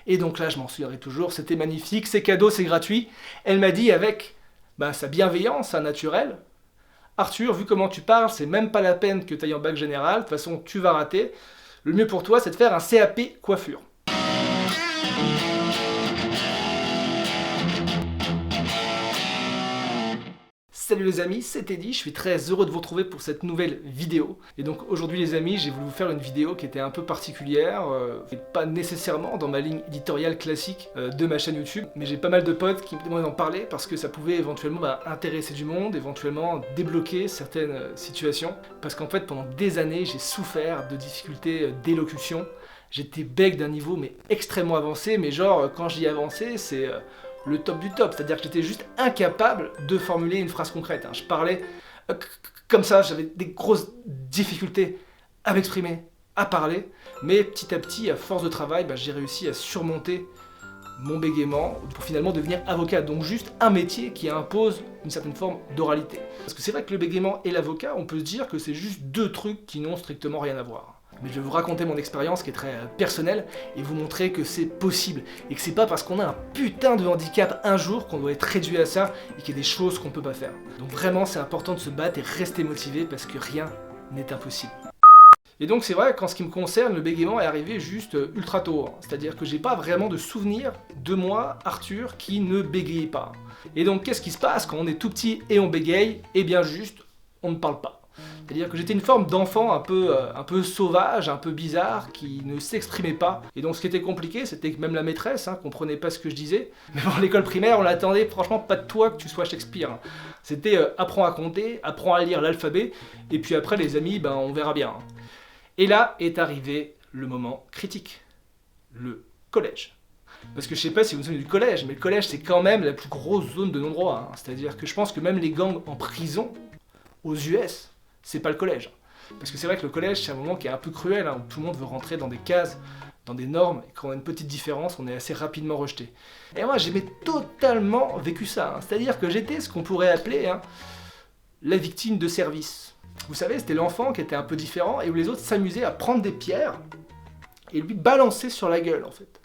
Et donc là, je m'en souviendrai toujours, c'était magnifique, c'est cadeau, c'est gratuit. Elle m'a dit avec sa bienveillance naturelle, Arthur, vu comment tu parles, c'est même pas la peine que tu ailles en bac général, de toute façon tu vas rater. Le mieux pour toi, c'est de faire un CAP coiffure. Salut les amis, c'est Teddy, je suis très heureux de vous retrouver pour cette nouvelle vidéo. Et donc aujourd'hui les amis, j'ai voulu vous faire une vidéo qui était un peu particulière, et pas nécessairement dans ma ligne éditoriale classique de ma chaîne YouTube, mais j'ai pas mal de potes qui me demandaient d'en parler parce que ça pouvait éventuellement intéresser du monde, éventuellement débloquer certaines situations. Parce qu'en fait pendant des années, j'ai souffert de difficultés d'élocution. J'étais bec d'un niveau mais extrêmement avancé, mais genre quand j'y avançais, c'est le top du top, c'est-à-dire que j'étais juste incapable de formuler une phrase concrète. Je parlais comme ça, j'avais des grosses difficultés à m'exprimer, à parler, mais petit à petit, à force de travail, j'ai réussi à surmonter mon bégaiement pour finalement devenir avocat. Donc juste un métier qui impose une certaine forme d'oralité. Parce que c'est vrai que le bégaiement et l'avocat, on peut se dire que c'est juste deux trucs qui n'ont strictement rien à voir. Mais je vais vous raconter mon expérience qui est très personnelle et vous montrer que c'est possible et que c'est pas parce qu'on a un putain de handicap un jour qu'on doit être réduit à ça et qu'il y a des choses qu'on peut pas faire. Donc vraiment c'est important de se battre et rester motivé parce que rien n'est impossible. Et donc c'est vrai qu'en ce qui me concerne, le bégaiement est arrivé juste ultra tôt. C'est-à-dire que j'ai pas vraiment de souvenir de moi, Arthur, qui ne bégayait pas. Et donc qu'est-ce qui se passe quand on est tout petit et on bégaye? Eh bien juste, on ne parle pas. C'est-à-dire que j'étais une forme d'enfant un peu sauvage, un peu bizarre, qui ne s'exprimait pas. Et donc ce qui était compliqué, c'était que même la maîtresse comprenait pas ce que je disais. Mais bon, l'école primaire, on l'attendait franchement pas de toi que tu sois Shakespeare. C'était apprends à compter, apprends à lire l'alphabet, et puis après les amis, on verra bien. Et là est arrivé le moment critique, le collège. Parce que je sais pas si vous vous souvenez du collège, mais le collège c'est quand même la plus grosse zone de non-droit. C'est-à-dire que je pense que même les gangs en prison, aux US, c'est pas le collège. Parce que c'est vrai que le collège, c'est un moment qui est un peu cruel, où tout le monde veut rentrer dans des cases, dans des normes, et quand on a une petite différence, on est assez rapidement rejeté. Et moi, j'ai totalement vécu ça. C'est-à-dire que j'étais ce qu'on pourrait appeler la victime de service. Vous savez, c'était l'enfant qui était un peu différent, et où les autres s'amusaient à prendre des pierres, et lui balancer sur la gueule, en fait.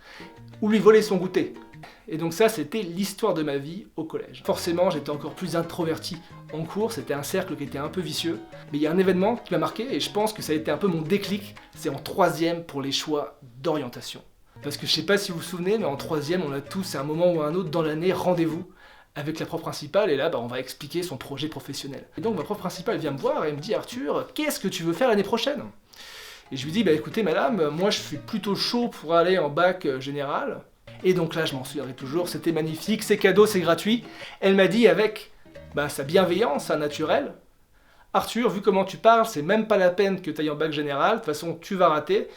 Ou lui voler son goûter. Et donc ça, c'était l'histoire de ma vie au collège. Forcément, j'étais encore plus introverti en cours, c'était un cercle qui était un peu vicieux. Mais il y a un événement qui m'a marqué, et je pense que ça a été un peu mon déclic, c'est en troisième pour les choix d'orientation. Parce que je sais pas si vous vous souvenez, mais en troisième, on a tous à un moment ou à un autre dans l'année rendez-vous avec la prof principale, et là, on va expliquer son projet professionnel. Et donc ma prof principale vient me voir et me dit « Arthur, qu'est-ce que tu veux faire l'année prochaine ?» Et je lui dis « Écoutez madame, moi je suis plutôt chaud pour aller en bac général. » Et donc là, je m'en souviendrai toujours, c'était magnifique, c'est cadeau, c'est gratuit. Elle m'a dit avec sa bienveillance naturelle, Arthur, vu comment tu parles, c'est même pas la peine que tu ailles en bac général, de toute façon tu vas rater.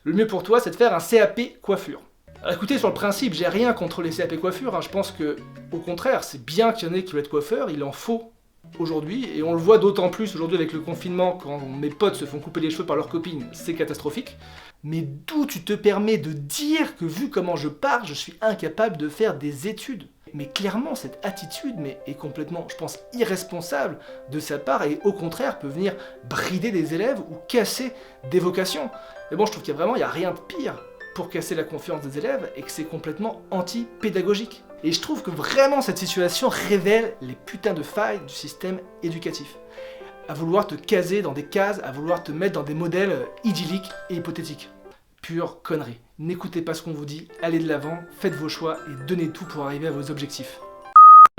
Le mieux pour toi, c'est de faire un CAP coiffure. Alors écoutez, sur le principe, j'ai rien contre les CAP coiffure, je pense que, au contraire, c'est bien qu'il y en ait qui veulent être coiffeurs, il en faut aujourd'hui, et on le voit d'autant plus aujourd'hui avec le confinement, quand mes potes se font couper les cheveux par leurs copines, c'est catastrophique. Mais d'où tu te permets de dire que vu comment je parle, je suis incapable de faire des études? Mais clairement, cette attitude est complètement, je pense, irresponsable de sa part et au contraire peut venir brider des élèves ou casser des vocations. Mais bon, je trouve qu'il y a rien de pire pour casser la confiance des élèves et que c'est complètement anti-pédagogique. Et je trouve que vraiment cette situation révèle les putains de failles du système éducatif. À vouloir te caser dans des cases, à vouloir te mettre dans des modèles idylliques et hypothétiques. Pure connerie. N'écoutez pas ce qu'on vous dit, allez de l'avant, faites vos choix et donnez tout pour arriver à vos objectifs.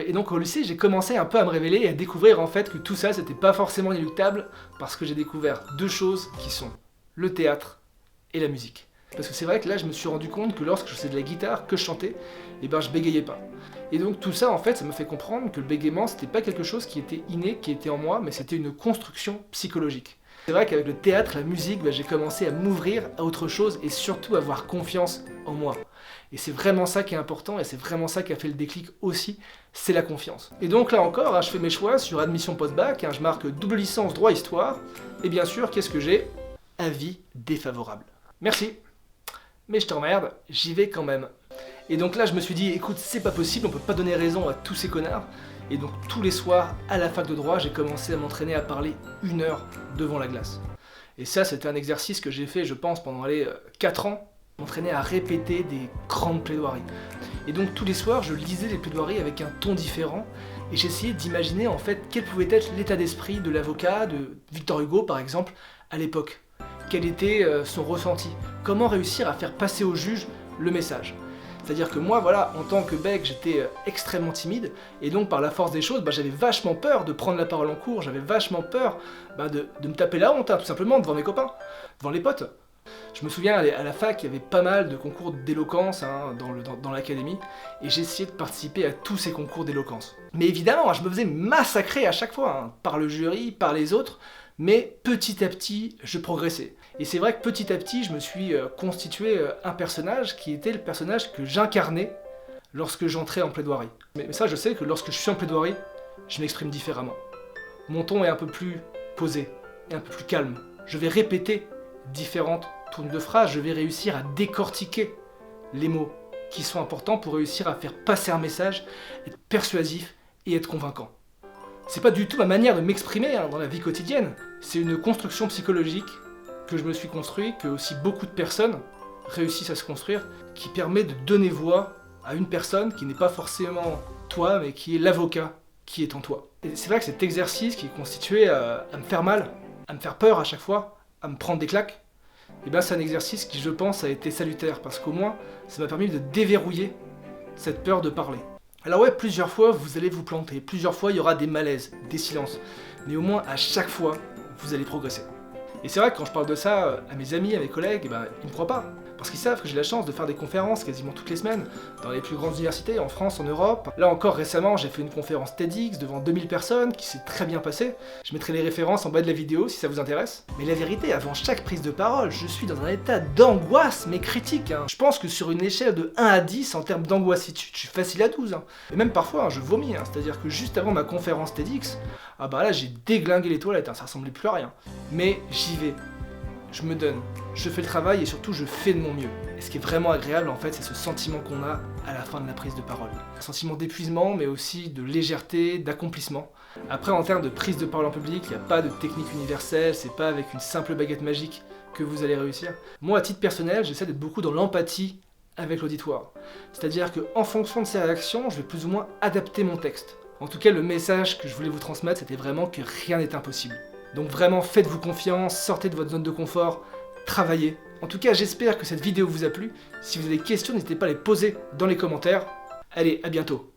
Et donc au lycée, j'ai commencé un peu à me révéler et à découvrir en fait que tout ça, c'était pas forcément inéluctable parce que j'ai découvert deux choses qui sont le théâtre et la musique. Parce que c'est vrai que là, je me suis rendu compte que lorsque je faisais de la guitare, que je chantais, je bégayais pas. Et donc tout ça, en fait, ça me fait comprendre que le bégaiement, c'était pas quelque chose qui était inné, qui était en moi, mais c'était une construction psychologique. C'est vrai qu'avec le théâtre, la musique, j'ai commencé à m'ouvrir à autre chose et surtout à avoir confiance en moi. Et c'est vraiment ça qui est important et c'est vraiment ça qui a fait le déclic aussi, c'est la confiance. Et donc là encore, je fais mes choix sur admission post-bac, je marque double licence droit-histoire, et bien sûr, qu'est-ce que j'ai? Avis défavorable. Merci, mais je t'emmerde, j'y vais quand même. Et donc là, je me suis dit, écoute, c'est pas possible, on peut pas donner raison à tous ces connards. Et donc tous les soirs, à la fac de droit, j'ai commencé à m'entraîner à parler 1 heure devant la glace. Et ça, c'était un exercice que j'ai fait, je pense, pendant 4 ans, m'entraînais à répéter des grandes plaidoiries. Et donc tous les soirs, je lisais les plaidoiries avec un ton différent et j'essayais d'imaginer en fait quel pouvait être l'état d'esprit de l'avocat, de Victor Hugo par exemple, à l'époque. Quel était son ressenti? Comment réussir à faire passer au juge le message? C'est-à-dire que moi, voilà, en tant que bec, j'étais extrêmement timide, et donc par la force des choses, j'avais vachement peur de prendre la parole en cours, j'avais vachement peur de me taper la honte, tout simplement, devant mes copains, devant les potes. Je me souviens, à la fac, il y avait pas mal de concours d'éloquence dans l'académie, et j'essayais de participer à tous ces concours d'éloquence. Mais évidemment, je me faisais massacrer à chaque fois, par le jury, par les autres, mais petit à petit, je progressais. Et c'est vrai que petit à petit, je me suis constitué un personnage qui était le personnage que j'incarnais lorsque j'entrais en plaidoirie. Mais ça, je sais que lorsque je suis en plaidoirie, je m'exprime différemment. Mon ton est un peu plus posé, et un peu plus calme. Je vais répéter différentes tournures de phrases, je vais réussir à décortiquer les mots qui sont importants pour réussir à faire passer un message, être persuasif et être convaincant. C'est pas du tout ma manière de m'exprimer dans la vie quotidienne, c'est une construction psychologique que je me suis construit, que aussi beaucoup de personnes réussissent à se construire, qui permet de donner voix à une personne qui n'est pas forcément toi, mais qui est l'avocat qui est en toi. Et c'est vrai que cet exercice qui est constitué à me faire mal, à me faire peur à chaque fois, à me prendre des claques, et bien c'est un exercice qui, je pense, a été salutaire, parce qu'au moins, ça m'a permis de déverrouiller cette peur de parler. Alors ouais, plusieurs fois, vous allez vous planter, plusieurs fois, il y aura des malaises, des silences, mais au moins, à chaque fois, vous allez progresser. Et c'est vrai que quand je parle de ça à mes amis, à mes collègues, ils me croient pas. Parce qu'ils savent que j'ai la chance de faire des conférences quasiment toutes les semaines, dans les plus grandes universités, en France, en Europe. Là encore récemment, j'ai fait une conférence TEDx devant 2000 personnes, qui s'est très bien passée. Je mettrai les références en bas de la vidéo si ça vous intéresse. Mais la vérité, avant chaque prise de parole, je suis dans un état d'angoisse, mais critique. Je pense que sur une échelle de 1 à 10, en termes d'angoissitude, je suis facile à 12. Et même parfois, je vomis. C'est-à-dire que juste avant ma conférence TEDx, là j'ai déglingué les toilettes, ça ressemblait plus à rien. Mais j'y vais. Je me donne, je fais le travail et surtout je fais de mon mieux. Et ce qui est vraiment agréable en fait, c'est ce sentiment qu'on a à la fin de la prise de parole. Un sentiment d'épuisement mais aussi de légèreté, d'accomplissement. Après en termes de prise de parole en public, il n'y a pas de technique universelle, c'est pas avec une simple baguette magique que vous allez réussir. Moi à titre personnel, j'essaie d'être beaucoup dans l'empathie avec l'auditoire. C'est-à-dire qu'en fonction de ses réactions, je vais plus ou moins adapter mon texte. En tout cas, le message que je voulais vous transmettre, c'était vraiment que rien n'est impossible. Donc vraiment, faites-vous confiance, sortez de votre zone de confort, travaillez. En tout cas, j'espère que cette vidéo vous a plu. Si vous avez des questions, n'hésitez pas à les poser dans les commentaires. Allez, à bientôt.